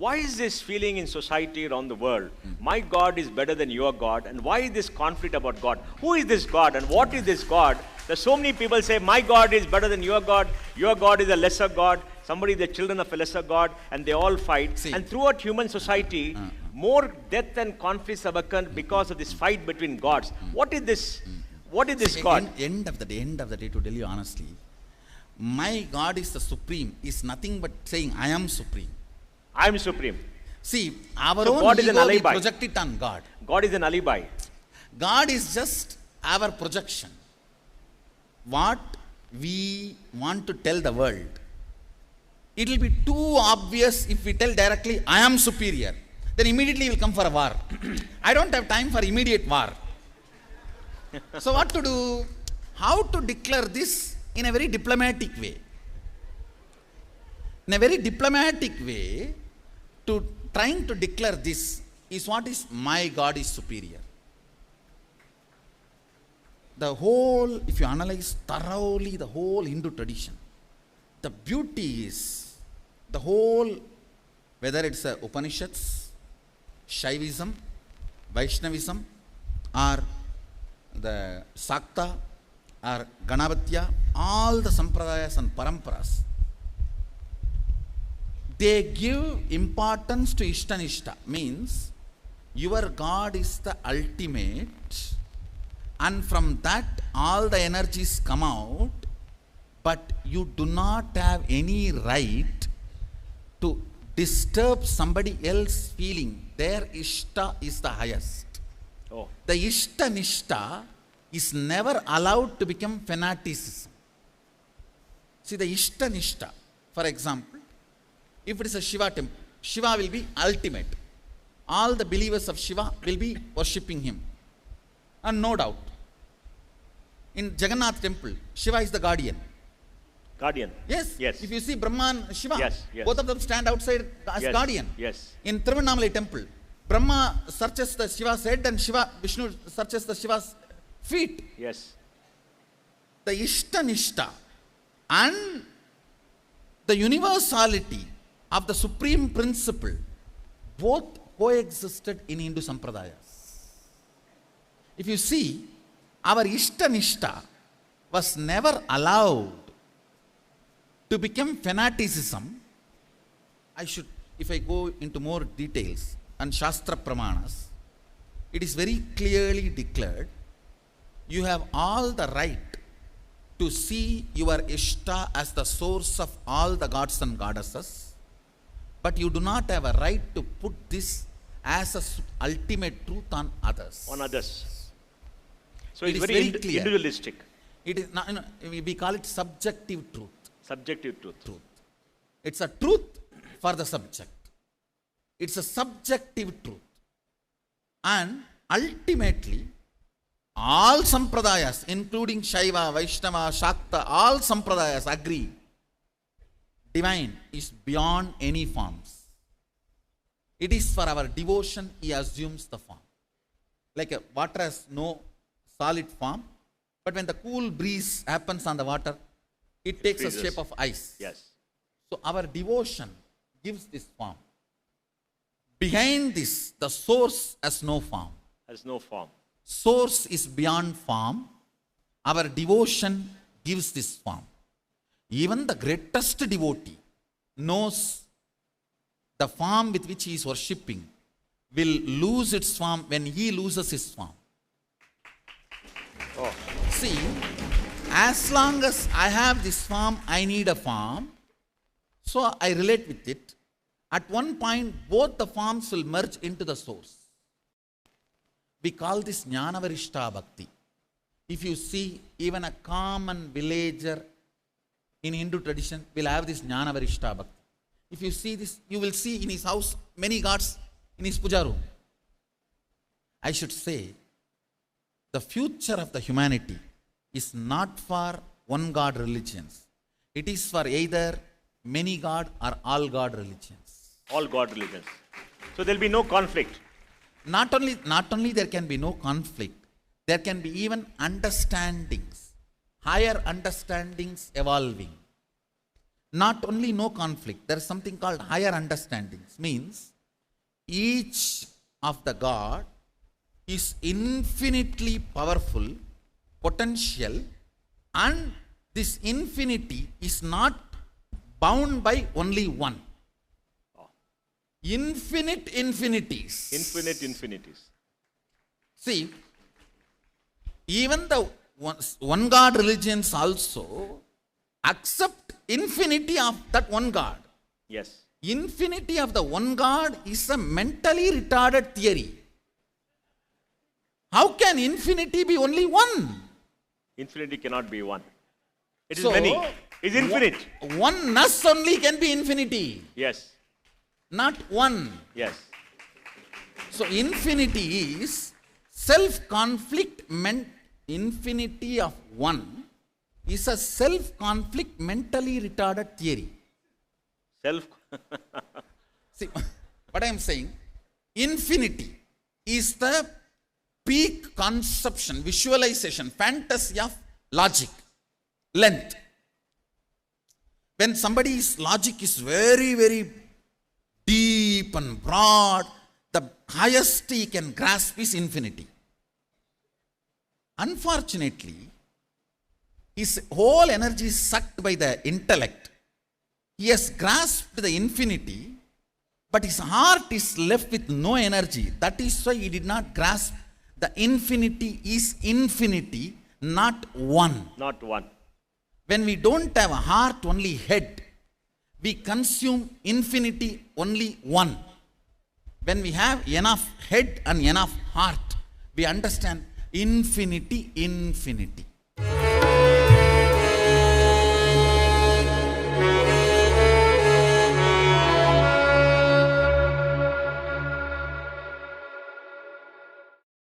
why is this feeling in society around the world? My God is better than your God. And why is this conflict about God? Who is this God and what is this God? There's so many people say, my God is better than your God is a lesser God, somebody is the children of a lesser God, and they all fight. See. And throughout human society, more death and conflicts have occurred because of this fight between gods. What is this? What is this God? End of the day, to tell you honestly, my God is the supreme is nothing but saying, I am supreme. I am supreme. See, our So own God is an ego, we alibi. project it on God. God is an alibi. God is just our projection. What we want to tell the world. It will be too obvious if we tell directly, I am superior. Then immediately will come for a war. I don't have time for immediate war. So what to do? How to declare this in a very diplomatic way? In a very diplomatic way, to trying to declare this is what is my God is superior. The whole, if you analyze thoroughly the whole Hindu tradition, the beauty is the whole, whether it's Upanishads, Shaivism, Vaishnavism, or the Sakta, or Ganavatya, all the Sampradayas and Paramparas, they give importance to Ishtanishta, means your God is the ultimate, and from that all the energies come out, but you do not have any right to disturb somebody else's feeling. Their Ishta is the highest. Oh. The Ishtanishta is never allowed to become fanaticism. See, the Ishtanishta, for example, if it is a Shiva temple, Shiva will be ultimate. All the believers of Shiva will be worshipping him. And no doubt, in Jagannath temple, Shiva is the guardian. Guardian. Yes. Yes. If you see Brahma and Shiva, Yes, yes. both of them stand outside as Yes, guardian. yes. In Tiruvannamalai temple, Brahma searches the Shiva's head and Vishnu searches the Shiva's feet. Yes. The Ishtanishta and the universality of the supreme principle both coexisted in Hindu Sampradayas. If you see, our Ishtanishta was never allowed to become fanaticism. If I go into more details and Shastra Pramanas, it is very clearly declared, you have all the right to see your Ishta as the source of all the gods and goddesses, but you do not have a right to put this as a ultimate truth on others. On others. So It it's is very very clear. individualistic. It is not, we call it subjective truth. Subjective truth. It's a truth for the subject. It's a subjective truth. And ultimately, all Sampradayas, including Shaiva, Vaishnava, Shakta, all Sampradayas agree, divine is beyond any forms. It is for our devotion, he assumes the form. Like a water has no solid form, but when the cool breeze happens on the water, it takes a shape of ice. Yes. So our devotion gives this form. Behind this, the source has no form. Has no form. Source is beyond form. Our devotion gives this form. Even the greatest devotee knows the form with which he is worshipping will lose its form when he loses his form. Oh. See, as long as I have this form, I need a form. So I relate with it. At one point, both the forms will merge into the source. We call this Jnanavarishta Bhakti. If you see, even a common villager in Hindu tradition will have this Jnanavarishta Bhakti. If you see this, you will see in his house many gods in his puja room. I should say, the future of the humanity is not for one God religions. It is for either many God or all God religions. All God religions. So there'll be no conflict. Not only there can be no conflict, there can be even understandings, higher understandings evolving. not only no conflict, there is something called higher understandings. Means each of the God is infinitely powerful, potential, and this infinity is not bound by only one. Infinite infinities. Infinite infinities. See, even the one God religions also accept infinity of that one God. Yes. Infinity of the one God is a mentally retarded theory. How can infinity be only one? Infinity cannot be one. It is So, many. It's infinite. Oneness only can be infinity, Yes. not one. Yes. So infinity is self-conflict infinity of one is a self-conflict mentally retarded theory. Self. See, what I am saying, infinity is the peak conception, visualization, fantasy of logic, length. When somebody's logic is very, very deep and broad, the highest he can grasp is infinity. Unfortunately, his whole energy is sucked by the intellect. He has grasped the infinity, but his heart is left with no energy. That is why he did not grasp the infinity is infinity, not one. Not one. When we don't have a heart, only head, we consume infinity only one. When we have enough head and enough heart, we understand infinity, infinity.